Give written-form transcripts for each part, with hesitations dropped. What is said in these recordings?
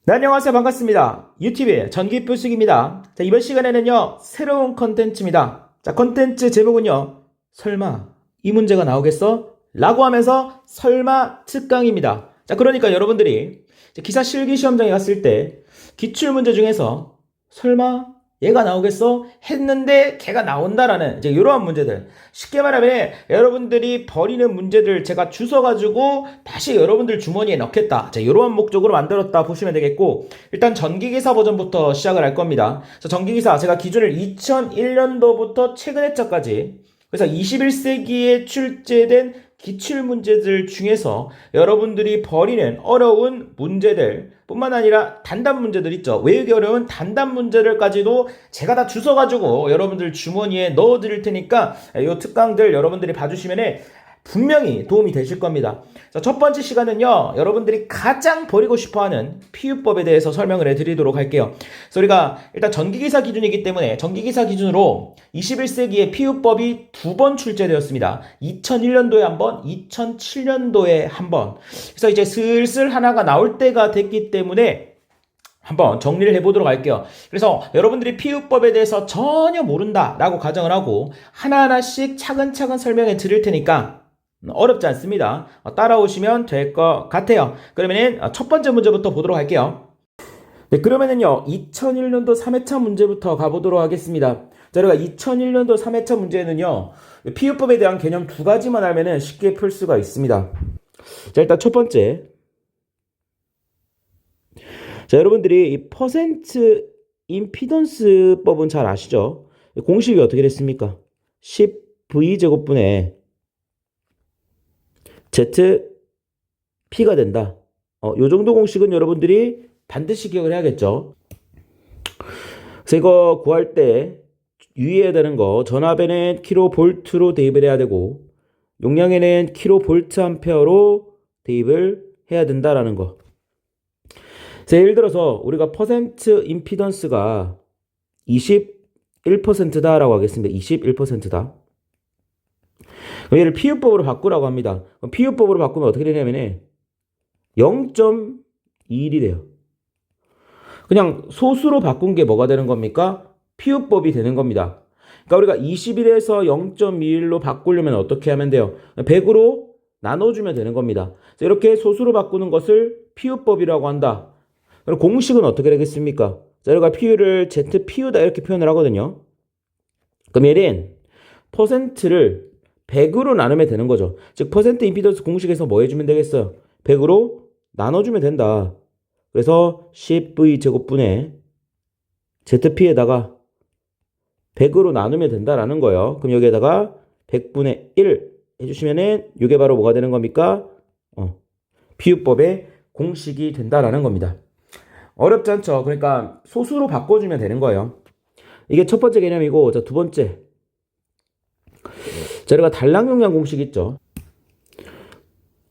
네, 안녕하세요. 반갑습니다. 유튜브의 전기불쑥입니다. 자, 이번 시간에는요, 새로운 컨텐츠입니다. 자, 컨텐츠 제목은요, 설마 이 문제가 나오겠어? 라고 하면서 설마 특강입니다. 자, 그러니까 여러분들이 기사 실기시험장에 갔을 때 기출문제 중에서 설마 얘가 나오겠어? 했는데 걔가 나온다라는 이제 이러한 문제들. 쉽게 말하면 여러분들이 버리는 문제들 제가 주워가지고 다시 여러분들 주머니에 넣겠다. 자, 이러한 목적으로 만들었다 보시면 되겠고, 일단 전기기사 버전부터 시작을 할 겁니다. 자, 전기기사 제가 기준을 2001년도부터 최근 해자까지, 그래서 21세기에 출제된 기출문제들 중에서 여러분들이 버리는 어려운 문제들 뿐만 아니라 단답 문제들 있죠. 외우기 어려운 단답 문제들까지도 제가 다 주워가지고 여러분들 주머니에 넣어드릴 테니까 이 특강들 여러분들이 봐주시면 분명히 도움이 되실 겁니다. 자, 첫 번째 시간은요, 여러분들이 가장 버리고 싶어하는 피유법에 대해서 설명을 해드리도록 할게요. 그래서 우리가 일단 전기기사 기준이기 때문에 전기기사 기준으로 21세기에 피유법이 두 번 출제되었습니다. 2001년도에 한 번, 2007년도에 한 번. 그래서 이제 슬슬 하나가 나올 때가 됐기 때문에 한번 정리를 해보도록 할게요. 그래서 여러분들이 피유법에 대해서 전혀 모른다라고 가정을 하고 하나하나씩 차근차근 설명해 드릴 테니까 어렵지 않습니다. 따라오시면 될 것 같아요. 그러면은 첫 번째 문제부터 보도록 할게요. 네, 그러면은요, 2001년도 3회차 문제부터 가보도록 하겠습니다. 자, 우리가 2001년도 3회차 문제는요, 피유법에 대한 개념 두 가지만 알면은 쉽게 풀 수가 있습니다. 자, 일단 첫 번째. 자, 여러분들이 이 퍼센트 임피던스법은 잘 아시죠? 공식이 어떻게 됐습니까? 10V제곱분의 ZP가 된다. 요 정도 공식은 여러분들이 반드시 기억을 해야겠죠. 그래서 이거 구할 때 유의해야 되는 거, 전압에는 킬로볼트로 대입을 해야 되고 용량에는 킬로볼트 암페어로 대입을 해야 된다라는 거. 자, 예를 들어서 우리가 퍼센트 임피던스가 21%다 라고 하겠습니다. 21%다. 얘를 피유법으로 바꾸라고 합니다. 피유법으로 바꾸면 어떻게 되냐면 0.21이 돼요. 그냥 소수로 바꾼 게 뭐가 되는 겁니까? 피유법이 되는 겁니다. 그러니까 우리가 21에서 0.21로 바꾸려면 어떻게 하면 돼요? 100으로 나눠주면 되는 겁니다. 이렇게 소수로 바꾸는 것을 피유법이라고 한다. 그럼 공식은 어떻게 되겠습니까? 자, 여기가 피유를 ZPU다 이렇게 표현을 하거든요. 그럼 얘는 퍼센트를 100으로 나누면 되는 거죠. 즉 퍼센트 임피던스 공식에서 뭐 해주면 되겠어요? 100으로 나눠주면 된다. 그래서 10V 제곱분의 ZP에다가 100으로 나누면 된다라는 거예요. 그럼 여기에다가 100분의 1 해주시면은 이게 바로 뭐가 되는 겁니까? 피유법의 공식이 된다라는 겁니다. 어렵지 않죠? 그러니까 소수로 바꿔주면 되는 거예요. 이게 첫 번째 개념이고, 자, 두 번째. 자, 우리가 단락 용량 공식 있죠?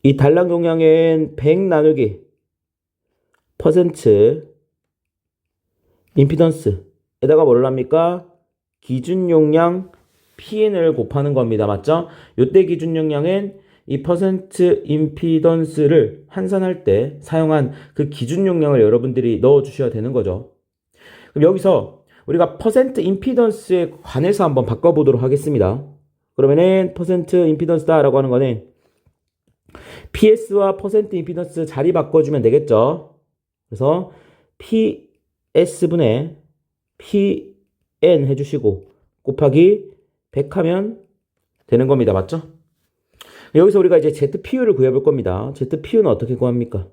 이 단락 용량은 100 나누기 퍼센트 임피던스에다가 뭐를 합니까? 기준 용량 PN을 곱하는 겁니다. 맞죠? 요때 기준 용량은 이 퍼센트 임피던스를 환산할 때 사용한 그 기준 용량을 여러분들이 넣어 주셔야 되는 거죠. 그럼 여기서 우리가 퍼센트 임피던스에 관해서 한번 바꿔보도록 하겠습니다. 그러면은 퍼센트 임피던스다 라고 하는 거는 PS와 퍼센트 임피던스 자리 바꿔주면 되겠죠. 그래서 PS분의 PN 해주시고 곱하기 100 하면 되는 겁니다. 맞죠? 여기서 우리가 이제 ZPU를 구해볼 겁니다. ZPU는 어떻게 구합니까?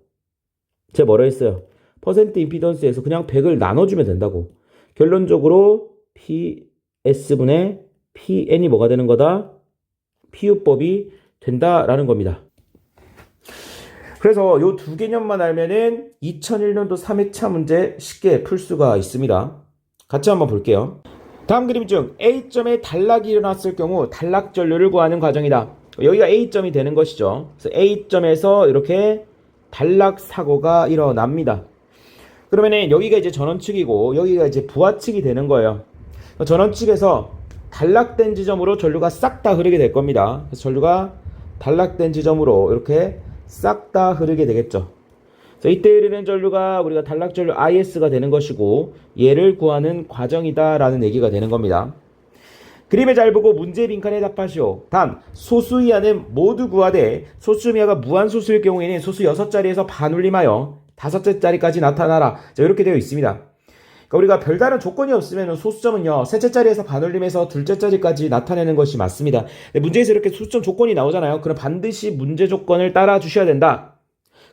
제가 뭐라 했어요? 퍼센트 임피던스에서 그냥 100을 나눠주면 된다고. 결론적으로 PS분의 PN이 뭐가 되는 거다? 피유법이 된다라는 겁니다. 그래서 요 두 개념만 알면은 2001년도 3회차 문제 쉽게 풀 수가 있습니다. 같이 한번 볼게요. 다음 그림 중 A점에 단락이 일어났을 경우 단락 전류를 구하는 과정이다. 여기가 A점이 되는 것이죠. 그래서 A점에서 이렇게 단락 사고가 일어납니다. 그러면은 여기가 이제 전원측이고 여기가 이제 부하측이 되는 거예요. 전원측에서 단락된 지점으로 전류가 싹 다 흐르게 될 겁니다. 그래서 전류가 단락된 지점으로 이렇게 싹 다 흐르게 되겠죠. 자, 이때 흐르는 전류가 우리가 단락전류 IS가 되는 것이고 얘를 구하는 과정이다라는 얘기가 되는 겁니다. 그림을 잘 보고 문제 빈칸에 답하시오. 단 소수 이하는 모두 구하되 소수 이하가 무한소수일 경우에는 소수 6자리에서 반올림하여 5자리까지 나타나라. 자, 이렇게 되어 있습니다. 그러니까 우리가 별다른 조건이 없으면 소수점은요 셋째 자리에서 반올림해서 둘째 자리까지 나타내는 것이 맞습니다. 근데 문제에서 이렇게 소수점 조건이 나오잖아요. 그럼 반드시 문제 조건을 따라 주셔야 된다.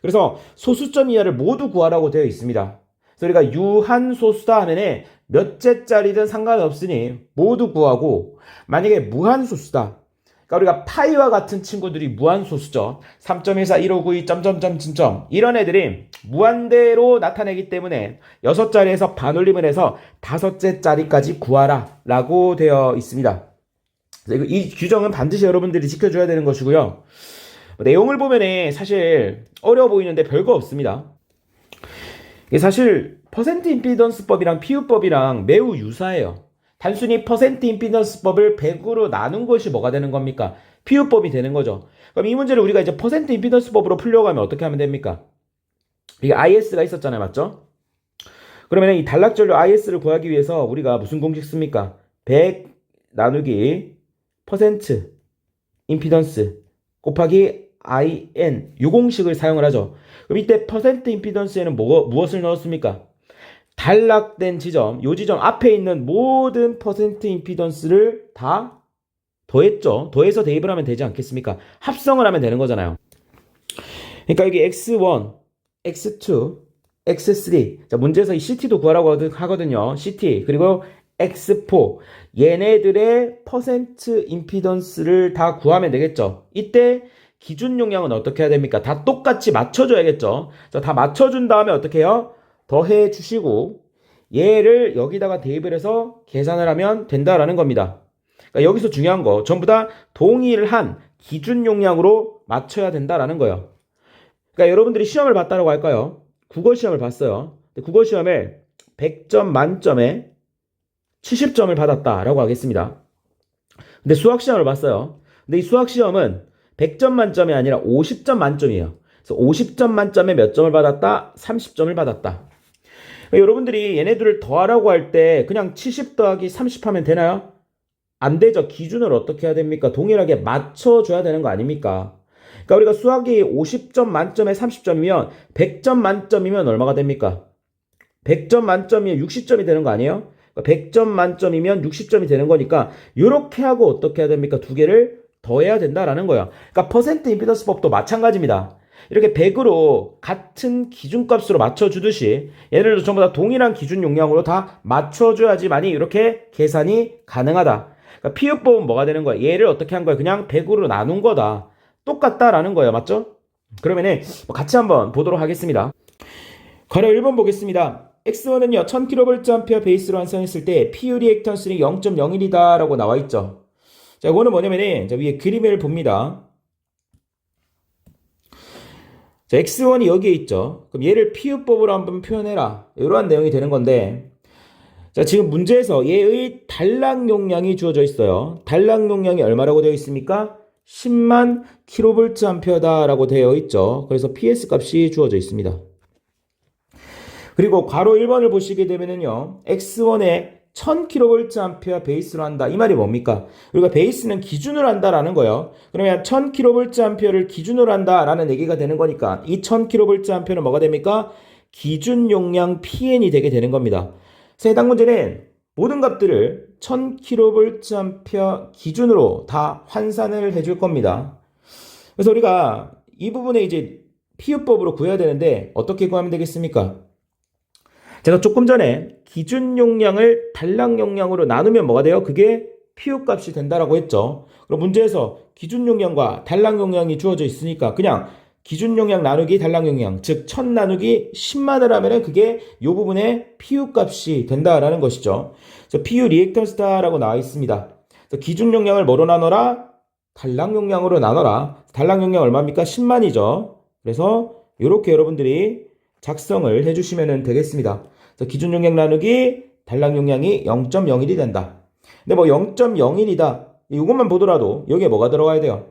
그래서 소수점 이하를 모두 구하라고 되어 있습니다. 그래서 우리가 유한소수다 하면은 몇째 자리든 상관없으니 모두 구하고, 만약에 무한소수다, 그러니까 우리가 파이와 같은 친구들이 무한소수죠. 3.14, 1592, 점점점 이런 애들이 무한대로 나타내기 때문에 6자리에서 반올림을 해서 5째 자리까지 구하라 라고 되어 있습니다. 이 규정은 반드시 여러분들이 지켜줘야 되는 것이고요. 내용을 보면 사실 어려워 보이는데 별거 없습니다. 사실 퍼센트 임피던스법이랑 PU법이랑 매우 유사해요. 단순히 퍼센트 임피던스법을 100으로 나눈 것이 뭐가 되는 겁니까? PU법이 되는 거죠. 그럼 이 문제를 우리가 이제 퍼센트 임피던스법으로 풀려고 하면 어떻게 하면 됩니까? 이게 IS가 있었잖아요. 맞죠? 그러면 이 단락전류 IS를 구하기 위해서 우리가 무슨 공식 씁니까? 100 나누기 퍼센트 임피던스 곱하기 IN, 이 공식을 사용을 하죠. 그럼 이때 퍼센트 임피던스에는 무엇을 넣었습니까? 단락된 지점, 요 지점 앞에 있는 모든 퍼센트 임피던스를 다 더했죠. 더해서 대입을 하면 되지 않겠습니까? 합성을 하면 되는 거잖아요. 그러니까 여기 X1, X2, X3. 자, 문제에서 이 CT도 구하라고 하거든요. CT. 그리고 X4. 얘네들의 퍼센트 임피던스를 다 구하면 되겠죠. 이때 기준 용량은 어떻게 해야 됩니까? 다 똑같이 맞춰줘야겠죠. 자, 다 맞춰준 다음에 어떻게 해요? 더해 주시고 얘를 여기다가 대입을 해서 계산을 하면 된다라는 겁니다. 그러니까 여기서 중요한 거 전부 다 동일한 기준 용량으로 맞춰야 된다라는 거예요. 그러니까 여러분들이 시험을 봤다라고 할까요? 국어 시험을 봤어요. 국어 시험에 100점 만점에 70점을 받았다라고 하겠습니다. 근데 수학 시험을 봤어요. 근데 이 수학 시험은 100점 만점이 아니라 50점 만점이에요. 그래서 50점 만점에 몇 점을 받았다? 30점을 받았다. 그러니까 여러분들이 얘네들을 더하라고 할 때 그냥 70 더하기 30 하면 되나요? 안 되죠. 기준을 어떻게 해야 됩니까? 동일하게 맞춰줘야 되는 거 아닙니까? 그러니까 우리가 수학이 50점 만점에 30점이면 100점 만점이면 얼마가 됩니까? 100점 만점이면 60점이 되는 거 아니에요? 100점 만점이면 60점이 되는 거니까 이렇게 하고 어떻게 해야 됩니까? 두 개를 더해야 된다라는 거예요. 그러니까 퍼센트 임피던스법도 마찬가지입니다. 이렇게 100으로 같은 기준값으로 맞춰주듯이 얘네들도 전부 다 동일한 기준 용량으로 다 맞춰줘야지만이 이렇게 계산이 가능하다. 그러니까 PU법은 뭐가 되는 거야? 얘를 어떻게 한 거야? 그냥 100으로 나눈 거다. 똑같다라는 거예요. 맞죠? 그러면은 같이 한번 보도록 하겠습니다. 괄호 1번 보겠습니다. X1은요 1000kVA 베이스로 환산했을 때 PU 리액턴스는 0.01이다 라고 나와 있죠. 자, 이거는 뭐냐면은 자, 위에 그림을 봅니다. 자, X1이 여기에 있죠. 그럼 얘를 PU법으로 한번 표현해라. 이러한 내용이 되는 건데, 자, 지금 문제에서 얘의 단락 용량이 주어져 있어요. 단락 용량이 얼마라고 되어 있습니까? 10만 kVA다라고 되어 있죠. 그래서 PS 값이 주어져 있습니다. 그리고 괄호 1번을 보시게 되면은요, X1에 1000kVA 베이스로 한다. 이 말이 뭡니까? 우리가 베이스는 기준으로 한다라는 거예요. 그러면 1000kVA를 기준으로 한다라는 얘기가 되는 거니까 이 1000kVA는 뭐가 됩니까? 기준 용량 PN이 되게 되는 겁니다. 그래서 해당 문제는 모든 값들을 1000kVA 기준으로 다 환산을 해줄 겁니다. 그래서 우리가 이 부분에 이제 PU법으로 구해야 되는데 어떻게 구하면 되겠습니까? 제가 조금 전에 기준 용량을 단락 용량으로 나누면 뭐가 돼요? 그게 PU 값이 된다라고 했죠. 그럼 문제에서 기준 용량과 단락 용량이 주어져 있으니까 그냥 기준 용량 나누기 단락 용량, 즉 1000 나누기 10만을 하면은 그게 이 부분에 PU 값이 된다라는 것이죠. 그래서 PU 리액턴스다라고 나와 있습니다. 그래서 기준 용량을 뭐로 나눠라? 단락 용량으로 나눠라. 단락 용량 얼마입니까? 10만이죠. 그래서 이렇게 여러분들이 작성을 해주시면 되겠습니다. 그래서 기준 용량 나누기 단락 용량이 0.01이 된다. 근데 뭐 0.01이다. 이것만 보더라도 여기에 뭐가 들어가야 돼요?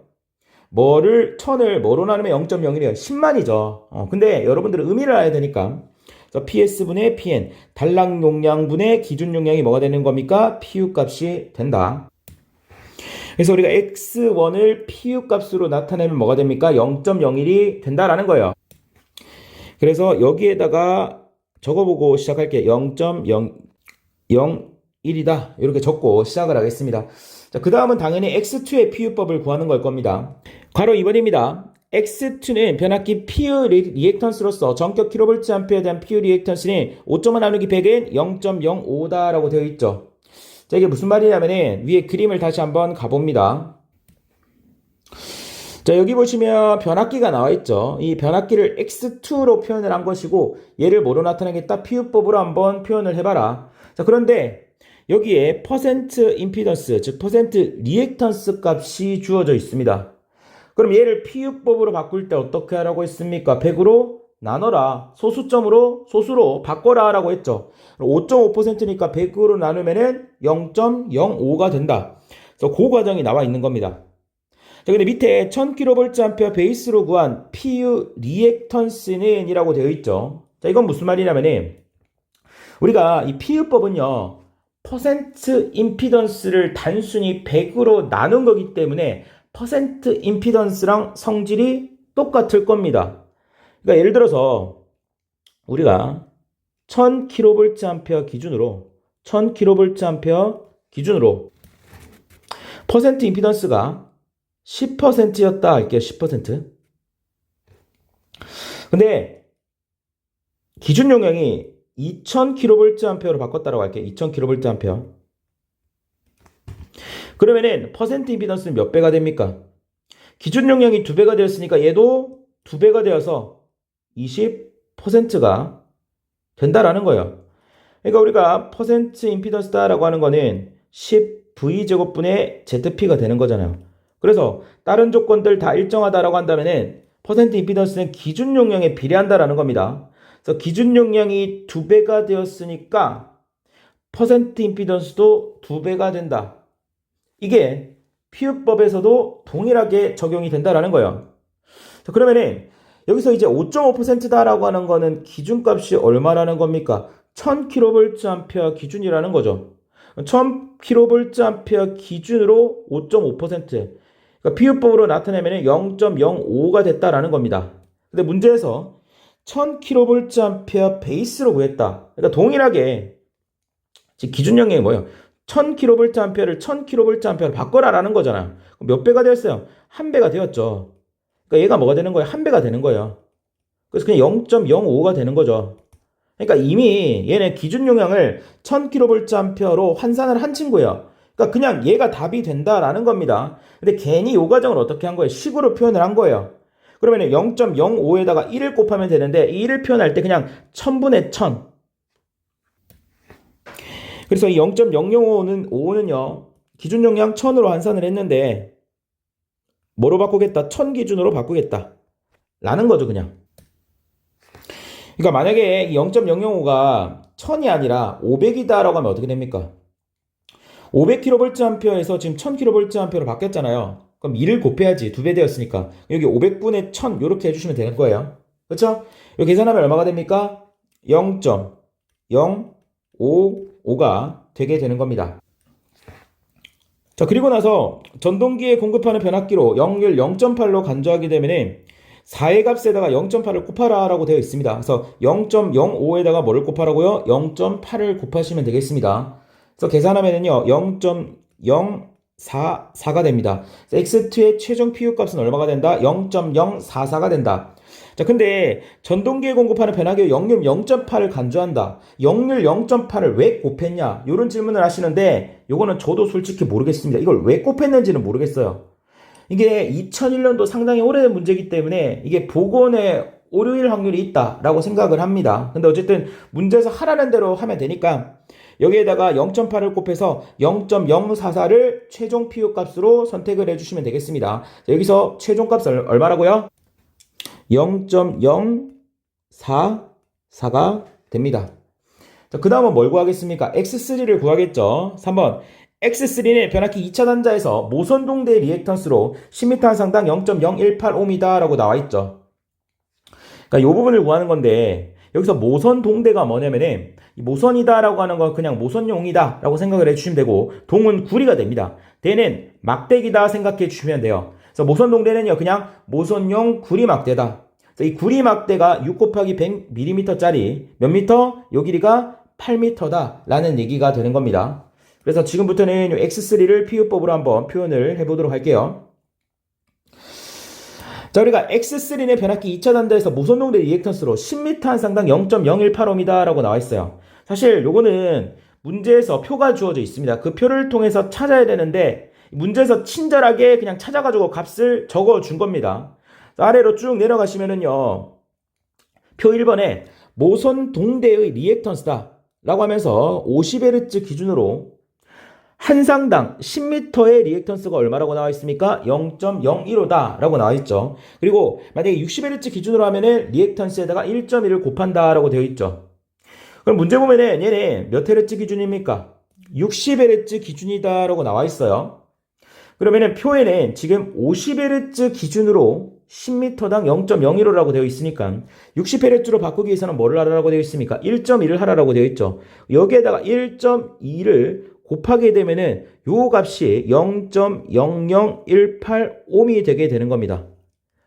천을 뭐로 나누면 0.01이에요? 10만이죠. 근데 여러분들은 의미를 알아야 되니까. 그래서 PS분의 PN, 단락 용량분의 기준 용량이 뭐가 되는 겁니까? PU 값이 된다. 그래서 우리가 X1을 PU 값으로 나타내면 뭐가 됩니까? 0.01이 된다라는 거예요. 그래서 여기에다가 적어보고 시작할게요. 0.001이다. 이렇게 적고 시작을 하겠습니다. 자, 그 다음은 당연히 X2의 PU법을 구하는 걸 겁니다. 괄호 2번입니다. X2는 변압기 PU 리액턴스로서 전격 kVA에 대한 PU 리액턴스는 5.5 나누기 100은 0.05다라고 되어 있죠. 자, 이게 무슨 말이냐면은 위에 그림을 다시 한번 가봅니다. 자, 여기 보시면 변압기가 나와 있죠. 이 변압기를 X2로 표현을 한 것이고 얘를 뭐로 나타내겠다? PU법으로 한번 표현을 해봐라. 자, 그런데 여기에 퍼센트 임피던스, 즉 퍼센트 리액턴스 값이 주어져 있습니다. 그럼 얘를 PU법으로 바꿀 때 어떻게 하라고 했습니까? 100으로 나눠라. 소수로 바꿔라 라고 했죠. 5.5%니까 100으로 나누면은 0.05가 된다. 그래서 그 과정이 나와 있는 겁니다. 자, 근데 밑에 1000kVA 베이스로 구한 PU 리액턴스는 이라고 되어 있죠. 자, 이건 무슨 말이냐면은 우리가 이 PU법은요. 퍼센트 임피던스를 단순히 100으로 나눈 거기 때문에 퍼센트 임피던스랑 성질이 똑같을 겁니다. 그러니까 예를 들어서 우리가 1000kVA 기준으로 퍼센트 임피던스가 10%였다 할게요. 10%. 근데 기준 용량이 2000kVA로 바꿨다라고 할게요. 2000kVA. 그러면은 퍼센트 임피던스는 몇 배가 됩니까? 기준 용량이 2배가 되었으니까 얘도 2배가 되어서 20%가 된다라는 거예요. 그러니까 우리가 퍼센트 임피던스다라고 하는 거는 10V제곱분의 ZP가 되는 거잖아요. 그래서 다른 조건들 다 일정하다라고 한다면은 퍼센트 임피던스는 기준 용량에 비례한다라는 겁니다. 그래서 기준 용량이 2배가 되었으니까 퍼센트 임피던스도 2배가 된다. 이게 PU법에서도 동일하게 적용이 된다라는 거예요. 자, 그러면은 여기서 이제 5.5%다라고 하는 거는 기준값이 얼마라는 겁니까? 1000kVA 기준이라는 거죠. 1000kVA 기준으로 5.5%. 그러니까 PU법으로 나타내면 0.05가 됐다라는 겁니다. 근데 문제에서 1000kVA 베이스로 구했다. 그러니까 동일하게 기준 용량이 뭐예요? 1000kVA를 1000kVA로 바꿔라라는 거잖아요. 몇 배가 되었어요? 한 배가 되었죠. 그러니까 얘가 뭐가 되는 거예요? 한 배가 되는 거예요. 그래서 그냥 0.05가 되는 거죠. 그러니까 이미 얘네 기준 용량을 1000kVA로 환산을 한 친구예요. 그러니까 그냥 얘가 답이 된다라는 겁니다. 근데 괜히 이 과정을 어떻게 한 거예요? 식으로 표현을 한 거예요. 그러면 0.05에다가 1을 곱하면 되는데 이 1을 표현할 때 그냥 1000분의 1000. 그래서 이 0.005는요. 기준 용량 1000으로 환산을 했는데 뭐로 바꾸겠다? 1000 기준으로 바꾸겠다. 라는 거죠, 그냥. 그러니까 만약에 0.005가 1000이 아니라 500이다라고 하면 어떻게 됩니까? 500kVA에서 지금 1000kVA로 바뀌었잖아요. 그럼 2를 곱해야지. 2배 되었으니까. 여기 500분의 1000 이렇게 해주시면 되는 거예요. 그렇죠? 이거 계산하면 얼마가 됩니까? 0.055가 되게 되는 겁니다. 자, 그리고 나서 전동기에 공급하는 변압기로 역률 0.8로 간주하게 되면은 4의 값에다가 0.8을 곱하라 라고 되어 있습니다. 그래서 0.05에다가 뭐를 곱하라고요? 0.8을 곱하시면 되겠습니다. 그래서 계산하면은요 0.044가 됩니다. X2의 최종 PU 값은 얼마가 된다? 0.044가 된다. 자, 근데 전동기에 공급하는 변압기로 역률 0.8을 간주한다. 역률 0.8을 왜 곱했냐? 이런 질문을 하시는데 요거는 저도 솔직히 모르겠습니다. 이걸 왜 곱했는지는 모르겠어요. 이게 2001년도 상당히 오래된 문제이기 때문에 이게 복원의 오류일 확률이 있다라고 생각을 합니다. 근데 어쨌든 문제에서 하라는 대로 하면 되니까 여기에다가 0.8을 곱해서 0.044를 최종 PU 값으로 선택을 해주시면 되겠습니다. 자, 여기서 최종 값은 얼마라고요? 0.044가 됩니다. 자, 그 다음은 뭘 구하겠습니까? X3를 구하겠죠. 3번 X3는 변압기 2차 단자에서 모선동대 리액턴스로 10m 상당 0.0185m 라고 나와 있죠. 그러니까 이 부분을 구하는 건데, 여기서 모선동대가 뭐냐면은 이 모선이다라고 하는 건 그냥 모선용이다 라고 생각을 해주시면 되고, 동은 구리가 됩니다. 대는 막대기다 생각해 주시면 돼요. 그래서 모선동대는요 그냥 모선용 구리막대다. 이 구리막대가 6 곱하기 100mm 짜리 몇 미터? 요 길이가 8m다 라는 얘기가 되는 겁니다. 그래서 지금부터는 이 X3를 피우법으로 한번 표현을 해보도록 할게요. 자, 우리가 X3는 변압기 2차 단자에서 모선동대 리액턴스로 10m 한 상당 0.0185m 라고 나와 있어요. 사실 요거는 문제에서 표가 주어져 있습니다. 그 표를 통해서 찾아야 되는데 문제에서 친절하게 그냥 찾아가지고 값을 적어준 겁니다. 아래로 쭉 내려가시면은요, 표 1번에 모선동대의 리액턴스다 라고 하면서 50Hz 기준으로 한 상당 10m의 리액턴스가 얼마라고 나와 있습니까? 0.015다 라고 나와 있죠. 그리고 만약에 60Hz 기준으로 하면은 리액턴스에다가 1.1을 곱한다 라고 되어 있죠. 그럼 문제 보면은 얘네 몇 Hz 기준입니까? 60Hz 기준이다 라고 나와 있어요. 그러면은 표에는 지금 50Hz 기준으로 10m당 0.015라고 되어 있으니까 60Hz로 바꾸기 위해서는 뭐를 하라고 되어 있습니까? 1.1을 하라고 되어 있죠. 여기에다가 1.2를 곱하게 되면은 요 값이 0.00185이 되게 되는 겁니다.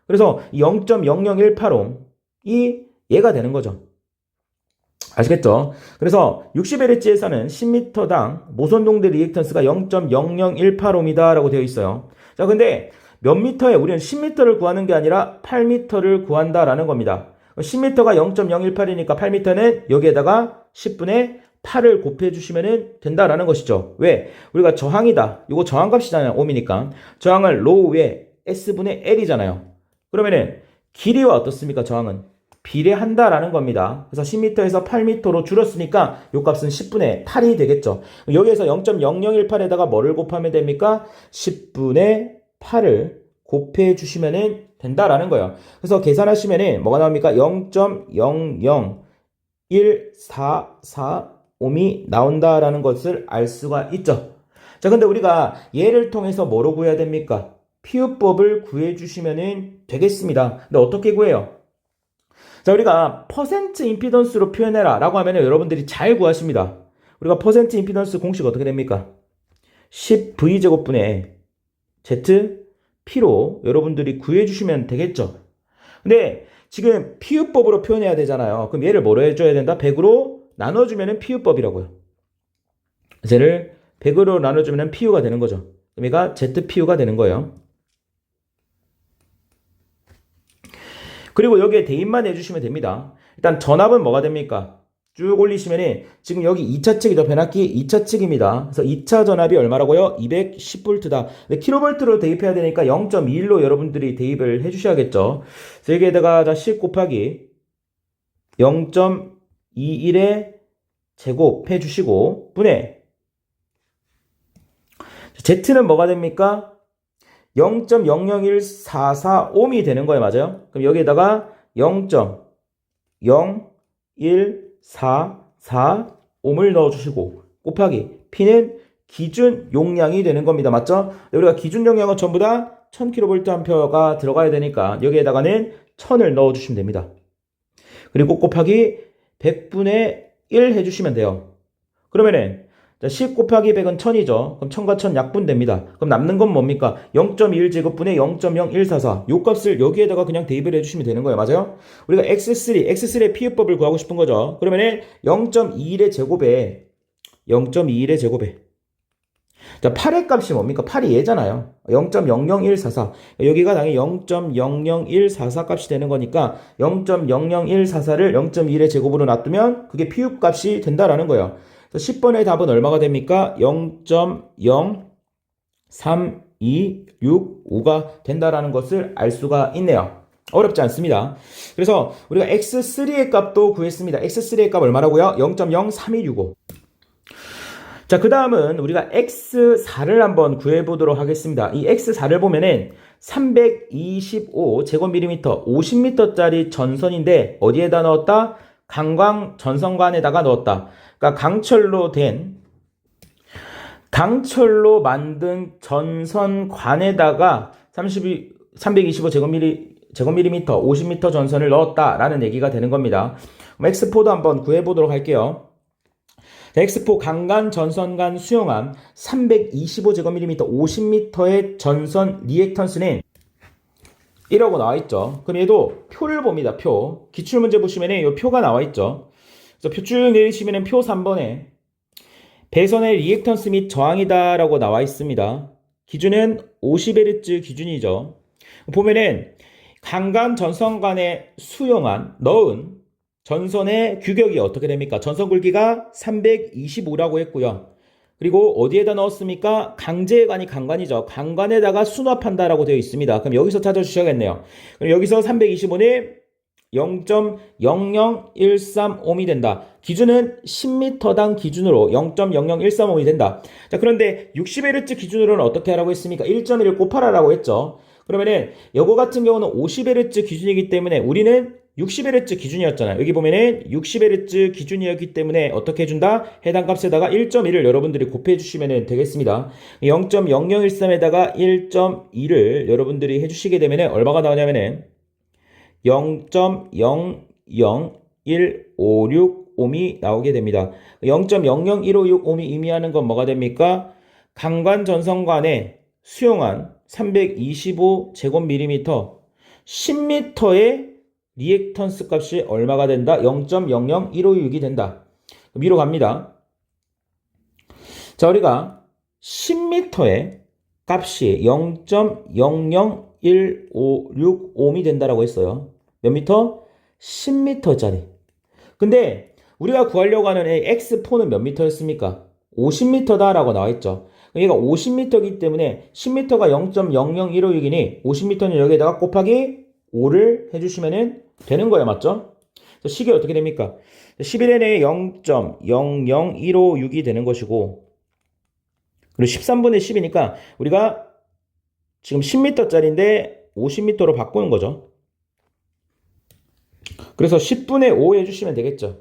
그래서 0.00185이 얘가 되는 거죠. 아시겠죠? 그래서 60Hz에서는 10m당 모선동대 리액턴스가 0.00185m 라고 되어 있어요. 자, 근데 몇 미터에 우리는 10m를 구하는 게 아니라 8m를 구한다라는 겁니다. 10m가 0.018이니까 8m는 여기에다가 10분의 8을 곱해주시면 된다라는 것이죠. 왜? 우리가 저항이다. 이거 저항값이잖아요. ohm이니까. 저항을 로우에 S분의 L이잖아요. 그러면은 길이와 어떻습니까? 저항은 비례한다라는 겁니다. 그래서 10m에서 8m로 줄었으니까 이 값은 10분의 8이 되겠죠. 여기에서 0.0018에다가 뭐를 곱하면 됩니까? 10분의 8을 곱해 주시면 된다라는 거예요. 그래서 계산하시면 뭐가 나옵니까? 0.00144옴이 나온다라는 것을 알 수가 있죠. 자, 근데 우리가 얘를 통해서 뭐로 구해야 됩니까? 피우법을 구해 주시면 되겠습니다. 근데 어떻게 구해요? 자, 우리가 퍼센트 임피던스로 표현해라 라고 하면 여러분들이 잘 구하십니다. 우리가 퍼센트 임피던스 공식 어떻게 됩니까? 10V제곱분의 ZP로 여러분들이 구해주시면 되겠죠. 근데 지금 피우법으로 표현해야 되잖아요. 그럼 얘를 뭐로 해줘야 된다? 100으로 나눠주면 피우법이라고요. 얘를 100으로 나눠주면 PU가 되는 거죠. 그럼 얘가 ZPU가 되는 거예요. 그리고 여기에 대입만 해주시면 됩니다. 일단 전압은 뭐가 됩니까? 쭉 올리시면은 지금 여기 2차 측이죠. 변압기 2차 측입니다. 그래서 2차 전압이 얼마라고요? 210V다. 근데 킬로볼트로 대입해야 되니까 0.21로 여러분들이 대입을 해주셔야겠죠. 그래서 여기에다가 10 곱하기 0.21에 제곱해 주시고 분해. Z는 뭐가 됩니까? 0.00144옴이 되는 거예요. 맞아요? 그럼 여기에다가 0.0144옴을 넣어주시고 곱하기 P는 기준 용량이 되는 겁니다. 맞죠? 우리가 기준 용량은 전부 다 1000kVA가 들어가야 되니까 여기에다가는 1000을 넣어주시면 됩니다. 그리고 곱하기 100분의 1 해주시면 돼요. 그러면은 10 곱하기 100은 1000이죠. 그럼 1000과 1000 약분됩니다. 그럼 남는 건 뭡니까? 0.1제곱분의 0.0144. 요 값을 여기에다가 그냥 대입을 해주시면 되는 거예요. 맞아요? 우리가 X3의 피우법을 구하고 싶은 거죠. 그러면은 0.21의 제곱에 0.21의 제곱에 자, 8의 값이 뭡니까? 8이 얘잖아요. 0.00144. 여기가 당연히 0.00144 값이 되는 거니까 0.00144를 0.1의 제곱으로 놔두면 그게 피우 값이 된다라는 거예요. 10번의 답은 얼마가 됩니까? 0.03265가 된다라는 것을 알 수가 있네요. 어렵지 않습니다. 그래서 우리가 X3의 값도 구했습니다. X3의 값 얼마라고요? 0.03265. 자, 그 다음은 우리가 X4를 한번 구해보도록 하겠습니다. 이 X4를 보면은 325제곱밀리미터 50m짜리 전선인데 어디에다 넣었다? 강광 전선관에다가 넣었다. 그러니까 강철로 된 강철로 만든 전선관에다가 325제곱미터 50m 전선을 넣었다라는 얘기가 되는 겁니다. X4도 한번 구해보도록 할게요. X4 강간 전선간 수용한 325제곱미터 50m의 전선 리액턴스는 1라고 나와있죠. 그럼 얘도 표를 봅니다. 표. 기출문제 보시면 이 표가 나와있죠. 그래서 표 쭉 내리시면 표 3번에 배선의 리액턴스 및 저항이다 라고 나와 있습니다. 기준은 50Hz 기준이죠. 보면은 강간 전선간에 수용한 넣은 전선의 규격이 어떻게 됩니까? 전선 굵기가 325라고 했고요. 그리고 어디에다 넣었습니까? 강제관이 강관이죠. 강관에다가 수납한다라고 되어 있습니다. 그럼 여기서 찾아주셔야겠네요. 그럼 여기서 325는 0.00135이 된다. 기준은 10m당 기준으로 0.00135이 된다. 자, 그런데 60Hz 기준으로는 어떻게 하라고 했습니까? 1.1을 곱하라라고 했죠. 그러면은 요거 같은 경우는 50Hz 기준이기 때문에 우리는 60Hz 기준이었잖아요. 여기 보면은 60Hz 기준이었기 때문에 어떻게 해준다? 해당 값에다가 1.1을 여러분들이 곱해 주시면 되겠습니다. 0.0013에다가 1.2를 여러분들이 해주시게 되면은 얼마가 나오냐면은 0.000156옴이 나오게 됩니다. 0.001565옴이 의미하는 건 뭐가 됩니까? 강관 전선관에 수용한 325제곱밀리미터 10m의 리액턴스 값이 얼마가 된다? 0.00156이 된다. 위로 갑니다. 자, 우리가 10m의 값이 0.00156옴이 된다라고 했어요. 몇 미터? 10m짜리. 근데 우리가 구하려고 하는 X4는 몇 미터였습니까? 50m다 라고 나와있죠. 얘가 50m이기 때문에 10m가 0.00156이니 50m는 여기에다가 곱하기 5를 해주시면 되는 거예요. 맞죠? 식이 어떻게 됩니까? 11n에 0.00156이 되는 것이고 그리고 13분의 10이니까 우리가 지금 10m짜리인데 50m로 바꾸는 거죠. 그래서 10분의 5 해주시면 되겠죠.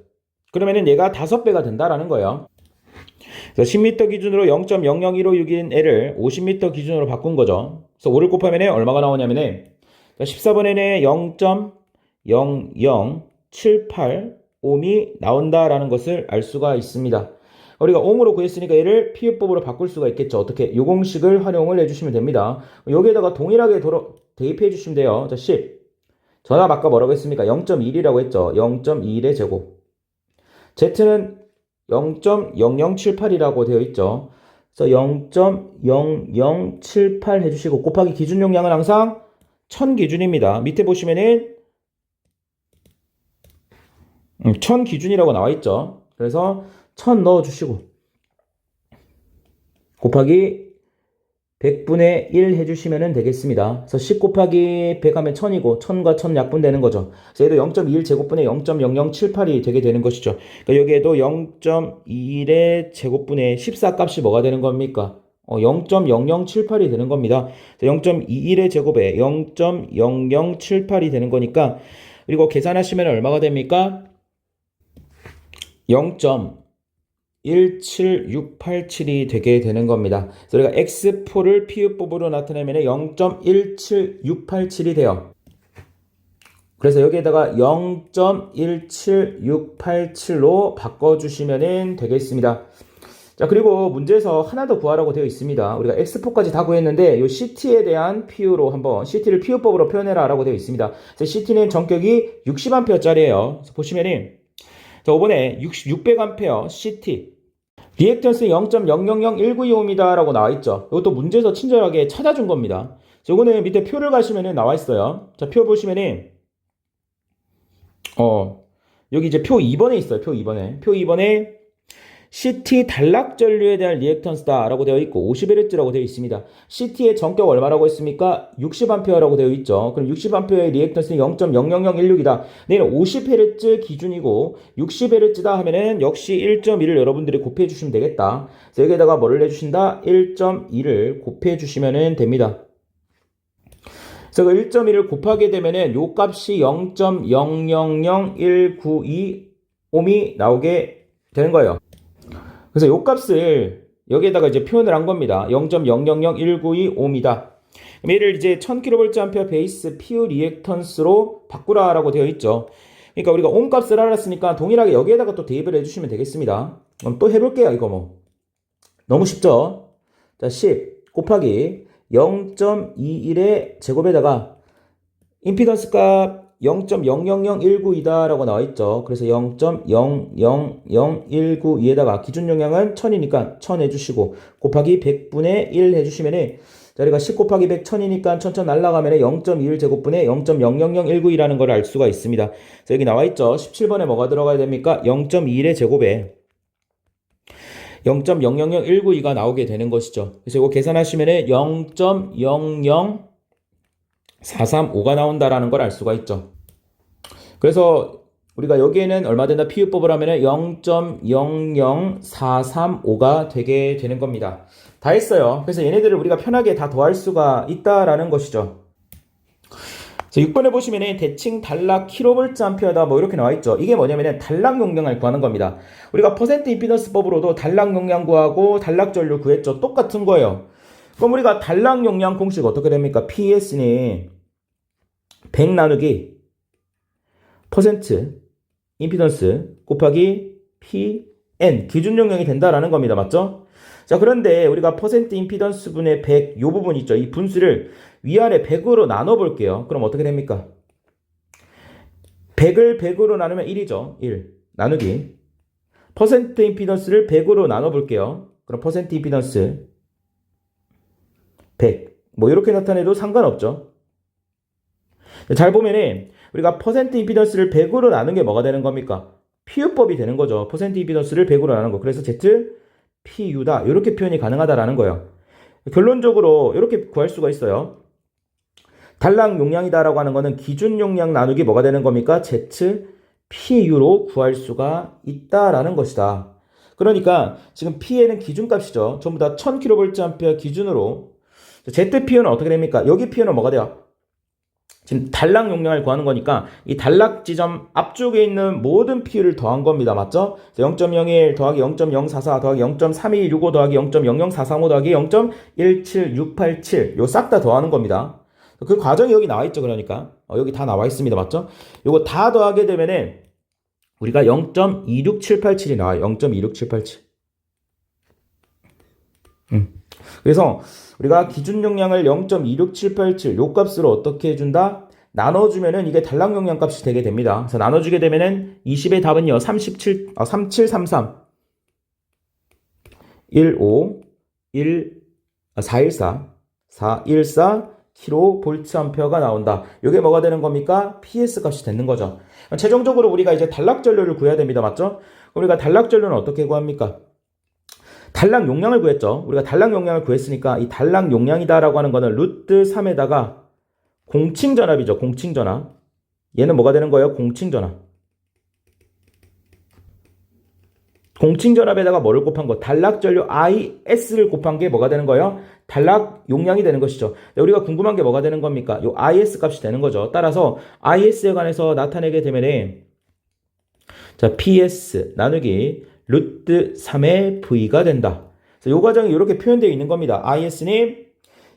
그러면은 얘가 5배가 된다라는 거예요. 그래서 10m 기준으로 0.00156인 애를 50m 기준으로 바꾼 거죠. 그래서 5를 곱하면 얼마가 나오냐면은 14번에는 0.0078옴이 나온다라는 것을 알 수가 있습니다. 우리가 옴으로 구했으니까 얘를 피유법으로 바꿀 수가 있겠죠. 어떻게? 이 공식을 활용을 해주시면 됩니다. 여기에다가 동일하게 대입해 주시면 돼요. 자, 10. 전압 아까 뭐라고 했습니까? 0.1이라고 했죠. 0.1의 제곱. Z는 0.0078이라고 되어 있죠. 그래서 0.0078 해주시고 곱하기 기준 용량은 항상 1000 기준입니다. 밑에 보시면은 1000 기준이라고 나와 있죠. 그래서 1000 넣어주시고 곱하기 100분의 1 해주시면 되겠습니다. 그래서 10 곱하기 100 하면 1000이고 1000과 1000 약분되는 거죠. 그래서 얘도 0.21 제곱분의 0.0078이 되게 되는 것이죠. 그러니까 여기에도 0.21의 제곱분의 14 값이 뭐가 되는 겁니까? 0.0078이 되는 겁니다. 0.21의 제곱에 0.0078이 되는 거니까 그리고 계산하시면 얼마가 됩니까? 0.17687이 되게 되는 겁니다. 그래서 우리가 X4를 피유법으로 나타내면 0.17687이 돼요. 그래서 여기에다가 0.17687로 바꿔주시면 되겠습니다. 자, 그리고 문제에서 하나 더 구하라고 되어 있습니다. 우리가 X4까지 다 구했는데 이 CT에 대한 PU로 한번 CT를 PU법으로 표현해라 라고 되어 있습니다. CT는 전격이 60A짜리예요. 그래서 보시면은 자, 이번에 600A CT 리액턴스 0.000192옴이다 라고 나와 있죠. 이것도 문제에서 친절하게 찾아준 겁니다. 요거는 밑에 표를 가시면은 나와 있어요. 자, 표 보시면은 여기 이제 표 2번에 있어요. 표 2번에 CT 단락 전류에 대한 리액턴스다 라고 되어 있고 50Hz라고 되어 있습니다. CT의 전격 얼마라고 했습니까? 60A라고 되어 있죠. 그럼 60A의 리액턴스는 0.00016이다. 얘는 50Hz 기준이고 60Hz다 하면은 역시 1.2를 여러분들이 곱해 주시면 되겠다. 그래서 여기에다가 뭐를 해주신다? 1.2를 곱해 주시면 됩니다. 그래서 1.2를 곱하게 되면은 요 값이 0.000192옴이 나오게 되는 거예요. 그래서 요 값을 여기에다가 이제 표현을 한 겁니다. 0.000192ohm이다. 얘를 이제 1000kVA 베이스 PU 리액턴스로 바꾸라라고 되어 있죠. 그러니까 우리가 옴 값을 알았으니까 동일하게 여기에다가 또 대입을 해주시면 되겠습니다. 그럼 또 해볼게요. 이거 뭐 너무 쉽죠? 자, 10 곱하기 0.21의 제곱에다가 임피던스 값 0.000192다 라고 나와있죠. 그래서 0.000192에다가 기준 용량은 1000이니까 1000 해주시고 곱하기 100분의 1 해주시면은 자, 우리가 10 곱하기 100 1000이니까 1000 날라가면 0.21 제곱분의 0.000192라는 걸 알 수가 있습니다. 그래서 여기 나와있죠. 17번에 뭐가 들어가야 됩니까? 0.21의 제곱에 0.000192가 나오게 되는 것이죠. 그래서 이거 계산하시면은 0.00435가 나온다라는 걸 알 수가 있죠. 그래서 우리가 여기에는 얼마 된다 PU법을 하면은 0.00435가 되게 되는 겁니다. 다 했어요. 그래서 얘네들을 우리가 편하게 다 더할 수가 있다라는 것이죠. 6번에 보시면은 대칭 단락 kVA다 뭐 이렇게 나와 있죠. 이게 뭐냐면은 단락 용량을 구하는 겁니다. 우리가 퍼센트 임피던스 법으로도 단락 용량 구하고 단락 전류 구했죠. 똑같은 거예요. 그럼 우리가 단락 용량 공식 어떻게 됩니까? PS는 100 나누기 퍼센트 임피던스 곱하기 PN 기준 용량이 된다라는 겁니다. 맞죠? 자, 그런데 우리가 퍼센트 임피던스 분의 100 요 부분 있죠. 이 분수를 위아래 100으로 나눠 볼게요. 그럼 어떻게 됩니까? 100을 100으로 나누면 1이죠. 1 나누기 퍼센트 임피던스를 100으로 나눠 볼게요. 그럼 퍼센트 임피던스 100 뭐 이렇게 나타내도 상관없죠. 잘 보면은 우리가 퍼센트 임피던스를 100으로 나눈 게 뭐가 되는 겁니까? PU법이 되는 거죠. 퍼센트 임피던스를 100으로 나눈 거. 그래서 Z PU다. 이렇게 표현이 가능하다라는 거예요. 결론적으로 이렇게 구할 수가 있어요. 단락 용량이다라고 하는 거는 기준 용량 나누기 뭐가 되는 겁니까? Z PU로 구할 수가 있다라는 것이다. 그러니까 지금 P에는 기준값이죠. 전부 다 1000kVA 기준으로 Z PU는 어떻게 됩니까? 여기 PU는 뭐가 돼요? 지금 단락 용량을 구하는 거니까 이 단락 지점 앞쪽에 있는 모든 PU를 더한 겁니다. 맞죠? 0.01 더하기 0.044 더하기 0.3265 더하기 0.00435 더하기 0.17687 요 싹 다 더하는 겁니다. 그 과정이 여기 나와 있죠. 그러니까 여기 다 나와 있습니다. 맞죠? 요거 다 더하게 되면은 우리가 0.26787이 나와요. 0.26787. 그래서 우리가 기준 용량을 0.26787 요 값으로 어떻게 해준다? 나눠주면은 이게 단락 용량 값이 되게 됩니다. 그래서 나눠주게 되면은 20의 답은요 3733 15 414 kVA 나온다. 이게 뭐가 되는 겁니까? PS 값이 되는 거죠. 최종적으로 우리가 이제 단락 전류를 구해야 됩니다. 맞죠? 우리가 단락 전류는 어떻게 구합니까? 단락 용량을 구했죠. 우리가 단락 용량을 구했으니까 이 단락 용량이다라고 하는 거는 루트 3에다가 공칭전압이죠. 공칭전압. 얘는 뭐가 되는 거예요? 공칭전압. 공칭전압에다가 뭐를 곱한 거? 단락 전류 IS를 곱한 게 뭐가 되는 거예요? 단락 용량이 되는 것이죠. 우리가 궁금한 게 뭐가 되는 겁니까? 요 IS 값이 되는 거죠. 따라서 IS에 관해서 나타내게 되면은 자, PS 나누기 루트 3의 V가 된다. 그래서 이 과정이 이렇게 표현되어 있는 겁니다. IS는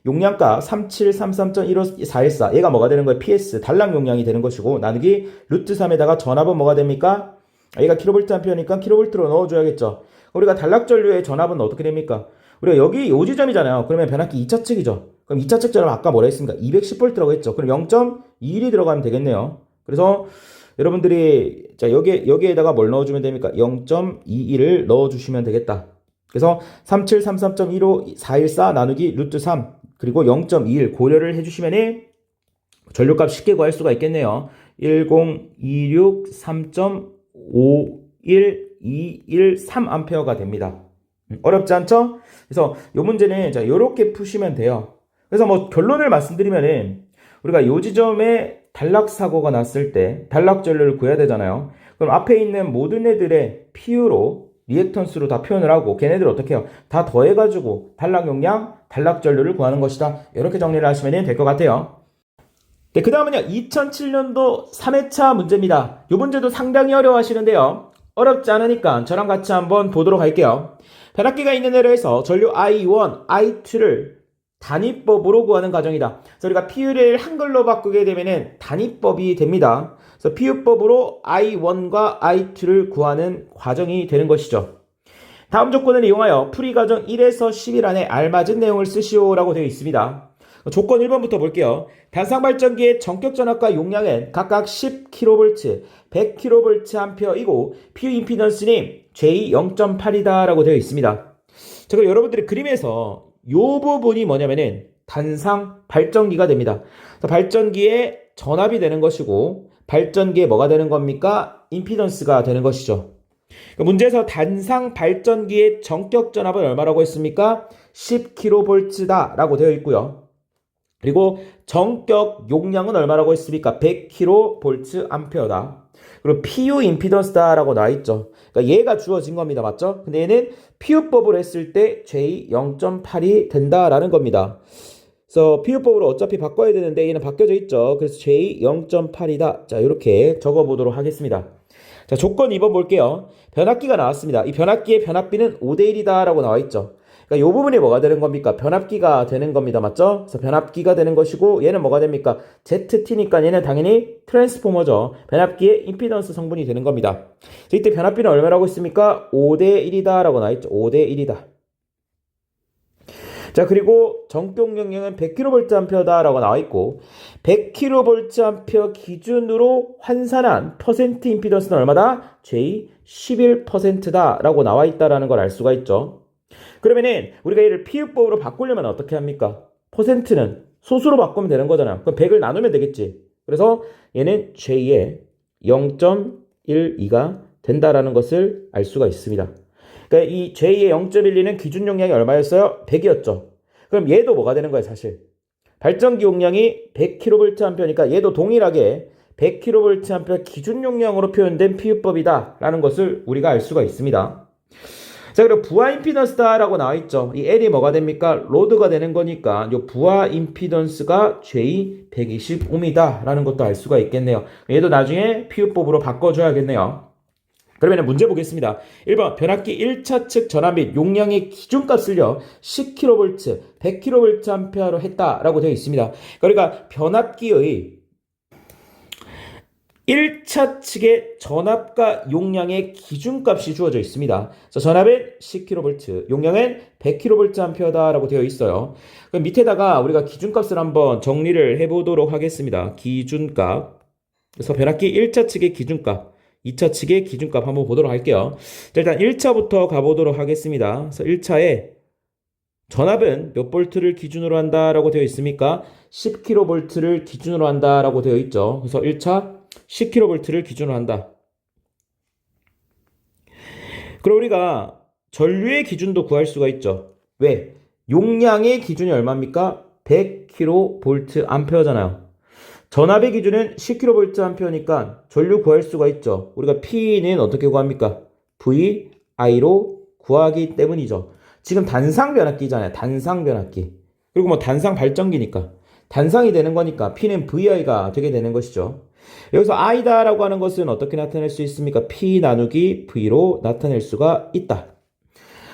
용량값 3733.15414 얘가 뭐가 되는 거예요? PS 단락 용량이 되는 것이고 나누기 루트 3에다가 전압은 뭐가 됩니까? 얘가 kVA니까 kV로 넣어줘야겠죠. 우리가 단락 전류의 전압은 어떻게 됩니까? 우리가 여기 요 지점이잖아요. 그러면 변압기 2차 측이죠. 그럼 2차 측 전압 아까 뭐라 했습니까? 210V라고 했죠. 그럼 0.21이 들어가면 되겠네요. 그래서 여러분들이 자 여기에다가 뭘 넣어주면 됩니까? 0.21을 넣어주시면 되겠다. 그래서 3733.15414 나누기 루트 3 그리고 0.21 고려를 해주시면 전류값 쉽게 구할 수가 있겠네요. 1026 3.51213A가 됩니다. 어렵지 않죠? 그래서 이 문제는 자 이렇게 푸시면 돼요. 그래서 뭐 결론을 말씀드리면은 우리가 요 지점에 단락 사고가 났을 때 단락 전류를 구해야 되잖아요. 그럼 앞에 있는 모든 애들의 PU로 리액턴스로 다 표현을 하고 걔네들 어떻게 해요? 다 더해가지고 단락 용량, 단락 전류를 구하는 것이다. 이렇게 정리를 하시면 될 것 같아요. 네, 그 다음은요 2007년도 3회차 문제입니다. 이 문제도 상당히 어려워하시는데요. 어렵지 않으니까 저랑 같이 한번 보도록 할게요. 변압기가 있는 애로에서 전류 I1, I2를 단위법으로 구하는 과정이다. 그래서 우리가 PU를 한글로 바꾸게 되면은 단위법이 됩니다. 그래서 PU법으로 I1과 I2를 구하는 과정이 되는 것이죠. 다음 조건을 이용하여 풀이 과정 1에서 10일 안에 알맞은 내용을 쓰시오라고 되어 있습니다. 조건 1번부터 볼게요. 단상 발전기의 전격 전압과 용량은 각각 10kV, 100kVA이고 PU 임피던스는 J0.8이다 라고 되어 있습니다. 자, 그럼 여러분들이 그림에서 이 부분이 뭐냐면은 단상 발전기가 됩니다. 발전기에 전압이 되는 것이고 발전기에 뭐가 되는 겁니까? 임피던스가 되는 것이죠. 문제에서 단상 발전기의 전격 전압은 얼마라고 했습니까? 10kV다 라고 되어 있고요. 그리고 전격 용량은 얼마라고 했습니까? 100kVA. 그리고 PU 임피던스다 라고 나와있죠. 그러니까 얘가 주어진 겁니다. 맞죠? 근데 얘는 PU법으로 했을 때 J0.8이 된다라는 겁니다. 그래서 PU법으로 어차피 바꿔야 되는데 얘는 바뀌어져 있죠. 그래서 J0.8이다. 자, 이렇게 적어보도록 하겠습니다. 자, 조건 2번 볼게요. 변압기가 나왔습니다. 이 변압기의 변압비는 5대1이다 라고 나와있죠. 그러니까 이 부분이 뭐가 되는 겁니까? 변압기가 되는 겁니다. 맞죠? 그래서 변압기가 되는 것이고 얘는 뭐가 됩니까? ZT니까 얘는 당연히 트랜스포머죠. 변압기의 임피던스 성분이 되는 겁니다. 이때 변압비는 얼마라고 했습니까? 5대1이다 라고 나와있죠. 5대1이다. 자, 그리고 전격 용량은 100kVA 라고 나와있고 100kVA 기준으로 환산한 퍼센트 임피던스는 얼마다? J11%다 라고 나와있다라는 걸 알 수가 있죠. 그러면은 우리가 얘를 PU법으로 바꾸려면 어떻게 합니까? 퍼센트는 소수로 바꾸면 되는 거잖아. 그럼 100을 나누면 되겠지. 그래서 얘는 J의 0.12가 된다라는 것을 알 수가 있습니다. 그러니까 이 J의 0.12는 기준 용량이 얼마였어요? 100이었죠. 그럼 얘도 뭐가 되는 거예요, 사실? 발전기 용량이 100kVA니까 얘도 동일하게 100kVA 기준 용량으로 표현된 PU법이다 라는 것을 우리가 알 수가 있습니다. 자, 그리고 부하 임피던스다라고 나와있죠. 이 L이 뭐가 됩니까? 로드가 되는 거니까 이 부하 임피던스가 J120ohm이다 라는 것도 알 수가 있겠네요. 얘도 나중에 PU법으로 바꿔줘야겠네요. 그러면 문제 보겠습니다. 1번 변압기 1차 측 전압 및 용량의 기준값을요 10kV, 100kVA로 했다라고 되어 있습니다. 그러니까 변압기의 1차 측의 전압과 용량의 기준값이 주어져 있습니다. 그래서 전압은 10kV, 용량은 100kVA라고 되어 있어요. 그럼 밑에다가 우리가 기준값을 한번 정리를 해보도록 하겠습니다. 기준값. 그래서 변압기 1차 측의 기준값, 2차 측의 기준값 한번 보도록 할게요. 자, 일단 1차부터 가보도록 하겠습니다. 그래서 1차에 전압은 몇 볼트를 기준으로 한다라고 되어 있습니까? 10kV를 기준으로 한다라고 되어 있죠. 그래서 1차 10kV를 기준으로 한다. 그럼 우리가 전류의 기준도 구할 수가 있죠. 왜? 용량의 기준이 얼마입니까? 100kVA잖아요. 전압의 기준은 10kVA니까 전류 구할 수가 있죠. 우리가 P는 어떻게 구합니까? VI로 구하기 때문이죠. 지금 단상 변압기잖아요. 단상 변압기. 그리고 뭐 단상 발전기니까. 단상이 되는 거니까 P는 VI가 되게 되는 것이죠. 여기서 I다라고 하는 것은 어떻게 나타낼 수 있습니까? P 나누기 V로 나타낼 수가 있다.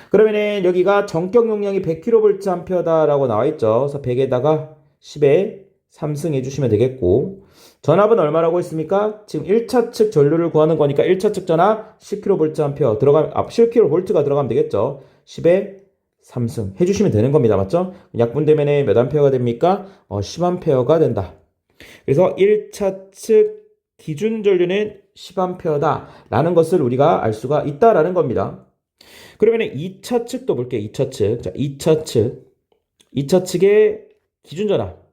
그러면은 여기가 전격 용량이 100kVA다라고 나와 있죠. 그래서 100에다가 10에 3승 해주시면 되겠고, 전압은 얼마라고 했습니까? 지금 1차 측 전류를 구하는 거니까 1차 측 전압 10kVA 들어가면, 10kV가 들어가면 되겠죠. 10에 3승 해주시면 되는 겁니다. 맞죠? 약분되면 몇 암페어가 됩니까? 10암페어가 된다. 그래서 1차 측 기준 전류는 10암페어다 라는 것을 우리가 알 수가 있다라는 겁니다. 그러면 2차 측도 볼게요. 2차 측. 자, 2차 측의 기준 전압.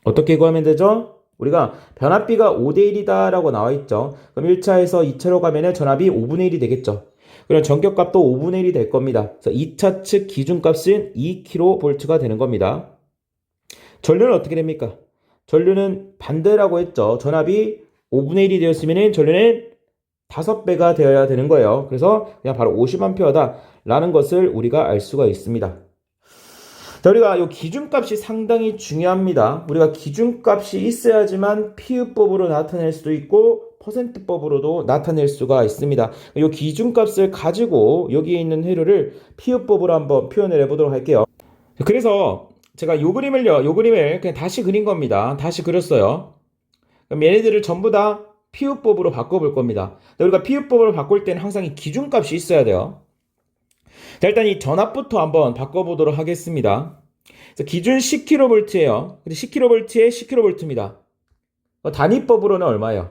어떻게 구하면 되죠? 우리가 변압비가 5대1이다 라고 나와 있죠. 그럼 1차에서 2차로 가면 전압이 5분의 1이 되겠죠. 그럼 전격값도 5분의 1이 될 겁니다. 그래서 2차 측 기준값은 2kV가 되는 겁니다. 전류는 어떻게 됩니까? 전류는 반대라고 했죠. 전압이 5분의 1이 되었으면 전류는 5배가 되어야 되는 거예요. 그래서 그냥 바로 50A다 라는 것을 우리가 알 수가 있습니다. 자, 우리가 이 기준값이 상당히 중요합니다. 우리가 기준값이 있어야지만 PU법으로 나타낼 수도 있고 퍼센트법으로도 나타낼 수가 있습니다. 이 기준값을 가지고 여기에 있는 회로를 피읍법으로 한번 표현을 해보도록 할게요. 그래서 제가 요 그림을 그냥 다시 그린 겁니다. 다시 그렸어요. 그럼 얘네들을 전부 다 피읍법으로 바꿔볼 겁니다. 우리가 피읍법으로 바꿀 때는 항상 이 기준값이 있어야 돼요. 자, 일단 이 전압부터 한번 바꿔보도록 하겠습니다. 그래서 기준 10kV예요. 근데 10kV에 10kV입니다. 단위법으로는 얼마예요?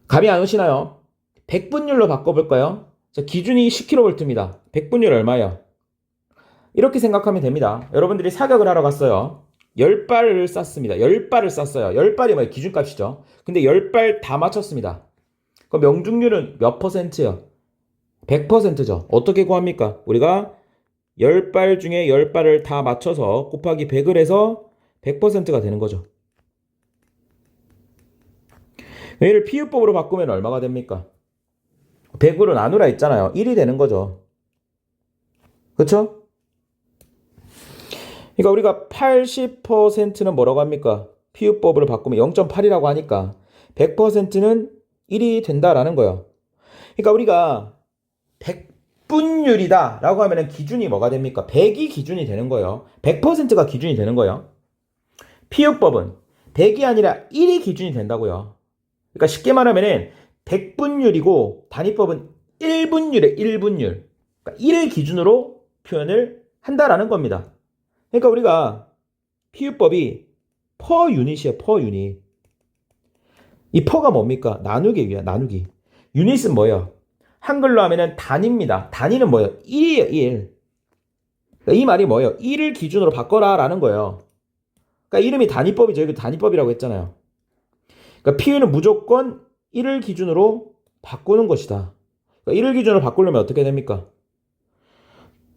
감이 안 오시나요? 100분율로 바꿔볼까요? 자, 기준이 10kV입니다. 100분율 얼마예요? 이렇게 생각하면 됩니다. 여러분들이 사격을 하러 갔어요. 10발을 쐈습니다. 10발을 쐈어요. 10발이 뭐예요? 기준값이죠. 근데 10발 다 맞췄습니다. 그럼 명중률은 몇 퍼센트예요? 100%죠. 어떻게 구합니까? 우리가 10발 중에 10발을 다 맞춰서 곱하기 100을 해서 100%가 되는 거죠. 얘를 피읍법으로 바꾸면 얼마가 됩니까? 100으로 나누라 했잖아요. 1이 되는 거죠. 그쵸? 그러니까 우리가 80%는 뭐라고 합니까? 피읍법으로 바꾸면 0.8이라고 하니까 100%는 1이 된다라는 거예요. 그러니까 우리가 100분율이다 라고 하면 기준이 뭐가 됩니까? 100이 기준이 되는 거예요. 100%가 기준이 되는 거예요. 피읍법은 100이 아니라 1이 기준이 된다고요. 그러니까 쉽게 말하면 100분율이고 단위법은 1분율에 1분율. 그러니까 1을 기준으로 표현을 한다라는 겁니다. 그러니까 우리가 피읍법이 per 유닛이에요. per 유닛. 이 per가 뭡니까? 나누기 위한 나누기. 유닛은 뭐예요? 한글로 하면은 단위입니다. 단위는 뭐예요? 1이에요. 1. 그러니까 이 말이 뭐예요? 1을 기준으로 바꿔라 라는 거예요. 그러니까 이름이 단위법이죠. 여기 단위법이라고 했잖아요. 그러니까 P는 무조건 1을 기준으로 바꾸는 것이다. 그러니까 1을 기준으로 바꾸려면 어떻게 됩니까?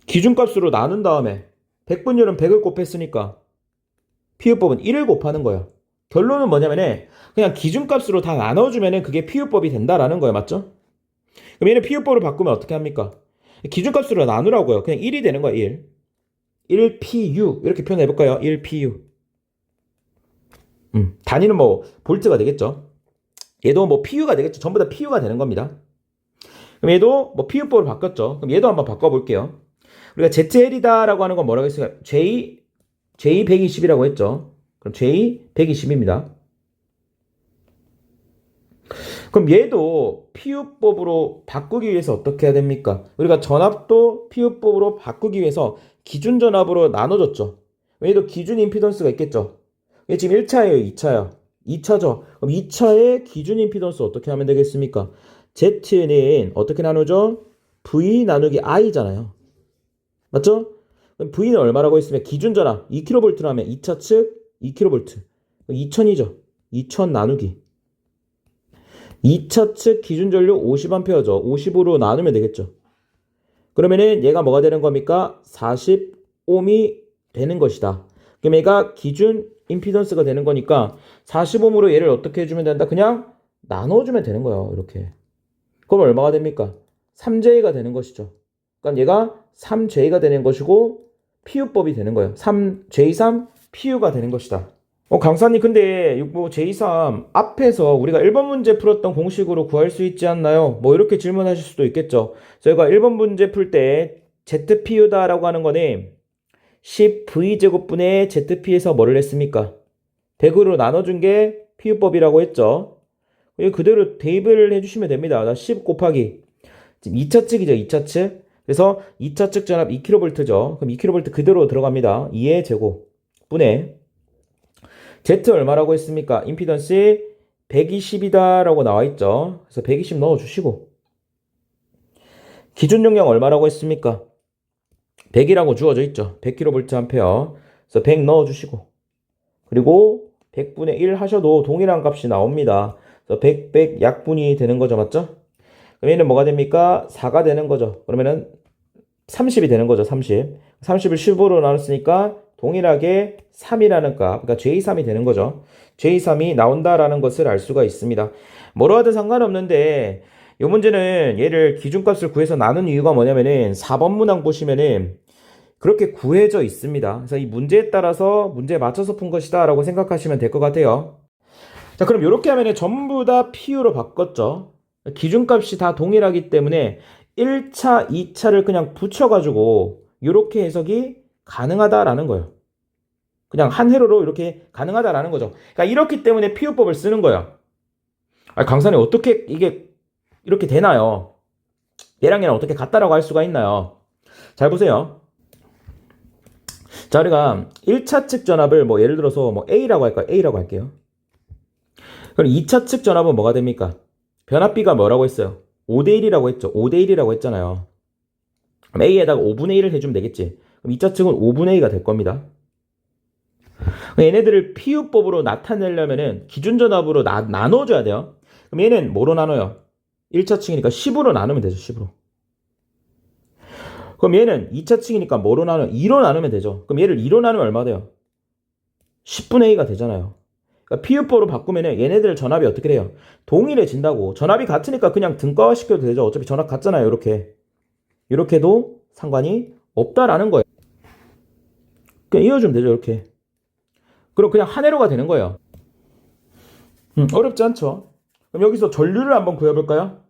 기준값으로 나눈 다음에 100분율은 100을 곱했으니까 피읍법은 1을 곱하는 거예요. 결론은 뭐냐면 그냥 기준값으로 다 나눠주면 그게 피읍법이 된다라는 거예요. 맞죠? 그럼 얘는 피읍법으로 바꾸면 어떻게 합니까? 기준값으로 나누라고요. 그냥 1이 되는 거예요. 1. 1PU 이렇게 표현해볼까요? 1PU. 단위는 뭐 볼트가 되겠죠. 얘도 뭐 PU가 되겠죠. 전부 다 PU가 되는 겁니다. 그럼 얘도 뭐 PU법으로 바뀌었죠. 그럼 얘도 한번 바꿔볼게요. 우리가 ZL이다 라고 하는 건 뭐라고 했어요? J120이라고 했죠. 그럼 J120입니다. 그럼 얘도 피읍법으로 바꾸기 위해서 어떻게 해야 됩니까? 우리가 전압도 피읍법으로 바꾸기 위해서 기준 전압으로 나눠줬죠. 얘도 기준 임피던스가 있겠죠. 얘 지금 1차예요, 2차요. 2차죠. 그럼 2차의 기준 임피던스 어떻게 하면 되겠습니까? Z는 어떻게 나누죠? V 나누기 I잖아요. 맞죠? 그럼 V는 얼마라고 했으면 기준 전압 2kV라면 2차 측 2kV. 2000이죠. 2000 나누기. 2차 측 기준 전류 50A죠. 50으로 나누면 되겠죠. 그러면은 얘가 뭐가 되는 겁니까? 40ohm이 되는 것이다. 그럼 얘가 기준 임피던스가 되는 거니까 40ohm으로 얘를 어떻게 해주면 된다? 그냥 나눠주면 되는 거예요. 이렇게. 그럼 얼마가 됩니까? 3J가 되는 것이죠. 그러니까 얘가 3J가 되는 것이고 PU법이 되는 거예요. 3J3 PU가 되는 것이다. 강사님 근데 뭐 J3 앞에서 우리가 1번 문제 풀었던 공식으로 구할 수 있지 않나요? 뭐 이렇게 질문하실 수도 있겠죠. 저희가 1번 문제 풀 때 ZPU다라고 하는 거는 10V제곱분의 ZP에서 뭐를 했습니까? 100으로 나눠준 게 PU법이라고 했죠. 그대로 대입을 해주시면 됩니다. 10 곱하기 지금 2차 측이죠. 2차 측. 그래서 2차 측 전압 2kV죠. 그럼 2kV 그대로 들어갑니다. 2의 제곱 분의 Z 얼마라고 했습니까? 임피던스 120이다 라고 나와있죠. 그래서 120 넣어주시고 기준 용량 얼마라고 했습니까? 100이라고 주어져 있죠. 100kVA. 그래서 100 넣어주시고 그리고 100분의 1 하셔도 동일한 값이 나옵니다. 그래서 100 약분이 되는 거죠. 맞죠? 그럼 얘는 뭐가 됩니까? 4가 되는 거죠. 그러면은 30이 되는 거죠. 30을 15로 나눴으니까 동일하게 3이라는 값, 그러니까 J3이 되는 거죠. J3이 나온다라는 것을 알 수가 있습니다. 뭐로 하든 상관없는데 이 문제는 얘를 기준값을 구해서 나눈 이유가 뭐냐면은 4번 문항 보시면은 그렇게 구해져 있습니다. 그래서 이 문제에 따라서 문제에 맞춰서 푼 것이다 라고 생각하시면 될 것 같아요. 자, 그럼 이렇게 하면 전부 다 PU로 바꿨죠. 기준값이 다 동일하기 때문에 1차, 2차를 그냥 붙여가지고 이렇게 해석이 가능하다라는 거예요. 그냥 한 회로로 이렇게 가능하다라는 거죠. 그러니까 이렇기 때문에 PU법을 쓰는 거예요. 강사님 어떻게 이게 이렇게 되나요? 얘랑 얘랑 어떻게 같다라고 할 수가 있나요? 잘 보세요. 자, 우리가 1차 측 전압을 뭐 예를 들어서 뭐 A라고 할까요? A라고 할게요. 그럼 2차 측 전압은 뭐가 됩니까? 변압비가 뭐라고 했어요? 5대1이라고 했죠. 5대1이라고 했잖아요. 그럼 A에다가 5분의 1을 해주면 되겠지. 그럼 2차 측은 5분의 2가 될 겁니다. 얘네들을 PU법으로 나타내려면은 기준 전압으로 나눠줘야 돼요. 그럼 얘는 뭐로 나눠요? 1차 층이니까 10으로 나누면 되죠. 10으로. 그럼 얘는 2차 층이니까 뭐로 나눠요? 2로 나누면 되죠. 그럼 얘를 2로 나누면 얼마 돼요? 10분의 2가 되잖아요. 그러니까 PU법으로 바꾸면 얘네들 전압이 어떻게 돼요? 동일해진다고. 전압이 같으니까 그냥 등가화 시켜도 되죠. 어차피 전압 같잖아요. 이렇게도 상관이 없다라는 거예요. 그냥 이어주면 되죠. 이렇게. 그럼 그냥 한 회로가 되는 거예요. 어렵지 않죠? 그럼 여기서 전류를 한번 구해볼까요?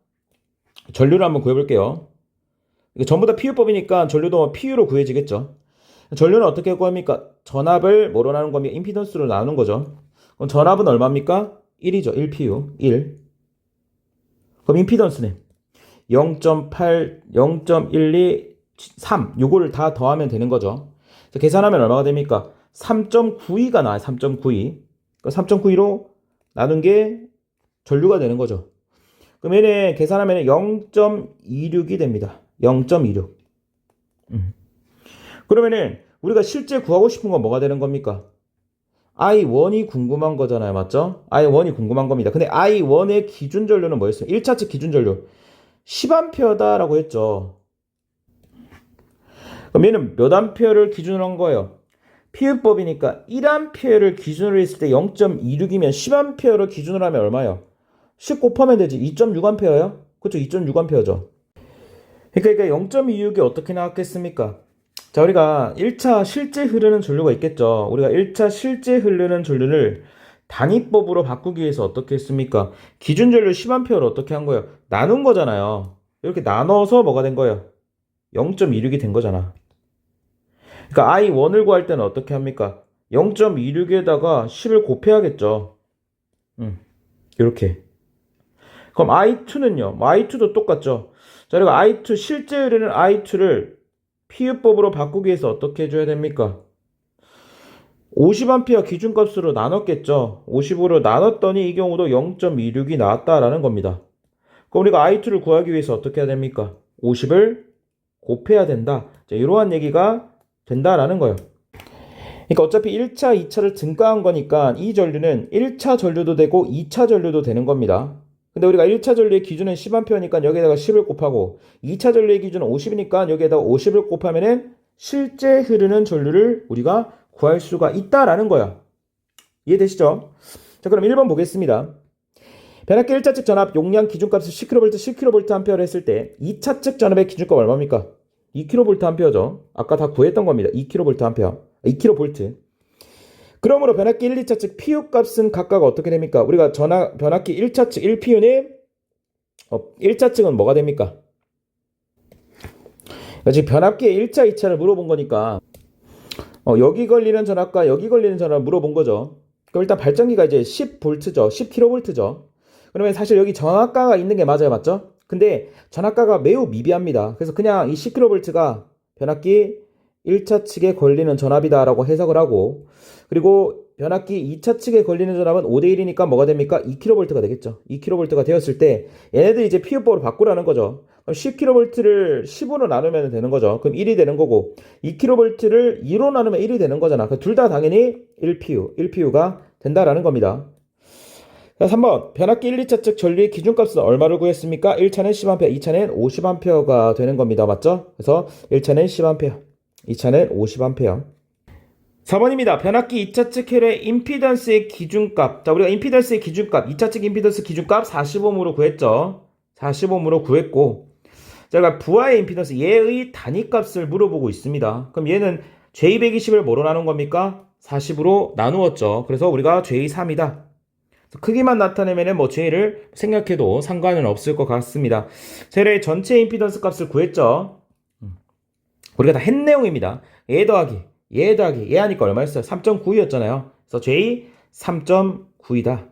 전류를 한번 구해볼게요. 이게 전부 다 PU법이니까 전류도 PU로 구해지겠죠. 전류는 어떻게 구합니까? 전압을 뭐로 나눈 겁니까? 임피던스로 나누는 거죠. 그럼 전압은 얼마입니까? 1이죠. 1PU. 1. 그럼 임피던스는 0.8, 0.12, 3. 요거를 다 더하면 되는 거죠. 계산하면 얼마가 됩니까? 3.92가 나와요. 3.92. 3.92로 나눈 게 전류가 되는 거죠. 그럼 얘는 계산하면 0.26이 됩니다. 0.26. 그러면은 우리가 실제 구하고 싶은 건 뭐가 되는 겁니까? I1이 궁금한 거잖아요. 맞죠? I1이 궁금한 겁니다. 근데 I1의 기준 전류는 뭐였어요? 1차 측 기준 전류 10A다라고 했죠. 그럼 얘는 몇 암페어를 기준으로 한 거예요? PU법이니까 1A를 기준으로 했을 때 0.26이면 10A를 기준으로 하면 얼마예요? 10 곱하면 되지. 2.6A예요? 그렇죠. 2.6A죠. 그러니까 0.26이 어떻게 나왔겠습니까? 자, 우리가 1차 실제 흐르는 전류가 있겠죠. 우리가 1차 실제 흐르는 전류를 단위법으로 바꾸기 위해서 어떻게 했습니까? 기준 전류 10A를 어떻게 한 거예요? 나눈 거잖아요. 이렇게 나눠서 뭐가 된 거예요? 0.26이 된 거잖아. 그러니까 I1을 구할 때는 어떻게 합니까? 0.26에다가 10을 곱해야겠죠. 이렇게. 그럼 I2는요? I2도 똑같죠. 자, 그리고 I2 실제 흐르는 I2를 PU법으로 바꾸기 위해서 어떻게 해줘야 됩니까? 50A 기준값으로 나눴겠죠. 50으로 나눴더니 이 경우도 0.26이 나왔다라는 겁니다. 그럼 우리가 I2를 구하기 위해서 어떻게 해야 됩니까? 50을 곱해야 된다. 자, 이러한 얘기가 된다라는 거예요. 그러니까 어차피 1차, 2차를 등가한 거니까 이 전류는 1차 전류도 되고 2차 전류도 되는 겁니다. 근데 우리가 1차 전류의 기준은 10A니까 여기에다가 10을 곱하고 2차 전류의 기준은 50이니까 여기에다가 50을 곱하면은 실제 흐르는 전류를 우리가 구할 수가 있다라는 거야. 이해되시죠? 자, 그럼 1번 보겠습니다. 변압기 1차 측 전압 용량 기준값을 10kV, 10kVA를 했을 때 2차 측 전압의 기준값 얼마입니까? 2kVA죠. 아까 다 구했던 겁니다. 2kVA. 2kV. 그러므로 변압기 1, 2차 측 PU 값은 각각 어떻게 됩니까? 우리가 변압기 1차 측 1PU는 1차 측은 뭐가 됩니까? 지금 변압기의 1차, 2차를 물어본 거니까 여기 걸리는 전압과 여기 걸리는 전압을 물어본 거죠. 그럼 일단 발전기가 이제 10V죠. 10kV죠. 그러면 사실 여기 전압가가 있는 게 맞아요. 맞죠? 근데 전압가가 매우 미비합니다. 그래서 그냥 이 10kV가 변압기 1차 측에 걸리는 전압이다라고 해석을 하고, 그리고 변압기 2차 측에 걸리는 전압은 5대1이니까 뭐가 됩니까? 2kV가 되겠죠. 2kV가 되었을 때 얘네들이 이제 PU법으로 바꾸라는 거죠. 그럼 10kV를 10으로 나누면 되는 거죠. 그럼 1이 되는 거고 2kV를 2로 나누면 1이 되는 거잖아. 둘 다 당연히 1PU가 된다라는 겁니다. 자, 3번 변압기 1, 2차 측 전류의 기준값은 얼마를 구했습니까? 1차는 10A, 2차는 50A가 되는 겁니다. 맞죠? 그래서 1차는 10A, 2차는 50A. 4번입니다. 변압기 2차 측 혈의 임피던스의 기준값. 자, 우리가 임피던스의 기준값, 2차 측 임피던스 기준값 40ohm으로 구했죠. 40ohm으로 구했고, 자, 그러니까 부하의 임피던스, 얘의 단위값을 물어보고 있습니다. 그럼 얘는 J120을 뭐로 나눈 겁니까? 40으로 나누었죠. 그래서 우리가 J3이다. 크기만 나타내면은 뭐 J를 생략해도 상관은 없을 것 같습니다. 세례의 전체 임피던스 값을 구했죠. 우리가 다 한 내용입니다. 얘 더하기, 얘 더하기, 얘 하니까 얼마였어요? 3.92였잖아요. 그래서 J 3.9이다.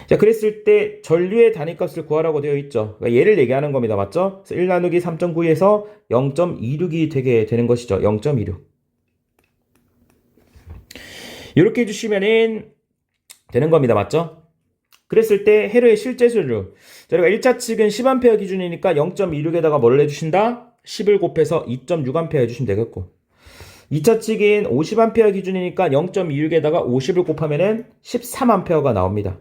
자, 그랬을 때 전류의 단위값을 구하라고 되어 있죠. 그러니까 얘를 얘기하는 겁니다. 맞죠? 그래서 1 나누기 3.9에서 0.26이 되게 되는 것이죠. 0.26. 이렇게 해주시면은 되는 겁니다. 맞죠? 그랬을 때 회로의 실제 전류. 저희가 1차 측은 10A 기준이니까 0.26에다가 뭘 해주신다? 10을 곱해서 2.6A 해주시면 되겠고. 2차 측인 50A 기준이니까 0.26에다가 50을 곱하면은 13A가 나옵니다.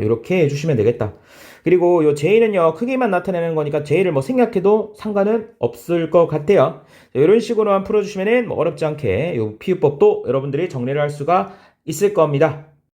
이렇게 해주시면 되겠다. 그리고 요 J는요, 크기만 나타내는 거니까 J를 뭐 생략해도 상관은 없을 것 같아요. 이런 식으로만 풀어주시면은 뭐 어렵지 않게 요 피우법도 여러분들이 정리를 할 수가 있을 겁니다.